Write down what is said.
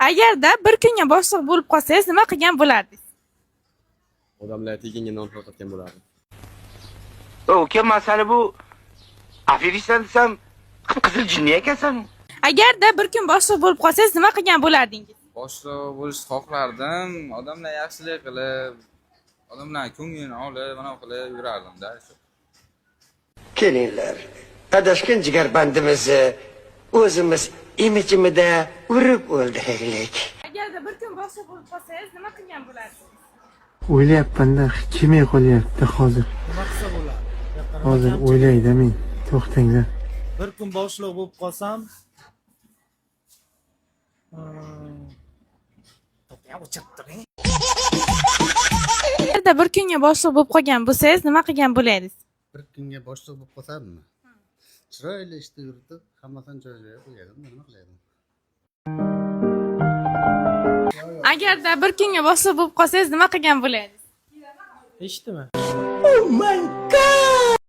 Agarda bir kunga boshliq bo'lib qolsangiz, nima qilgan bo'lardingiz? Odamlar teginga non sotgan bo'lardi. Uka, masala bu aferistdan desam, qizil jinni ekansan. Agarda bir kun boshliq bo'lib qolsangiz, nima qilgan bo'lardingiz? Boshliq bo'lishni xohlardim. Odamlar yaxshilik qilib, odamlar ko'nglini olib, mana qilib yurardim-da. Kelinglar, adashgan jigarbandimizni o'zimiz imichimida urib o'ldiraylik. Agarda bir kun boshliq bo'lib qolsangiz, nima qilgan bo'lardingiz? O'ylayapman-da, kelmay qolyapti hozir. Nima qilsa bo'ladi? Hozir o'ylaydi men. To'xtanglar. Bir kun boshliq bo'lib qolsam, Agarda bir kunga boshliq bo'lib qolgan bo'lsangiz, nima qilgan bo'lardingiz? Bir kunga boshliq bo'lib qolsammi? Chiroyli ishni yuritib, hammasini joyiga qo'yardim, nima qilardim? Agarda bir kunga boshliq bo'lib qolsangiz, nima qilgan bo'lardingiz? eshitdimi? Oh my god!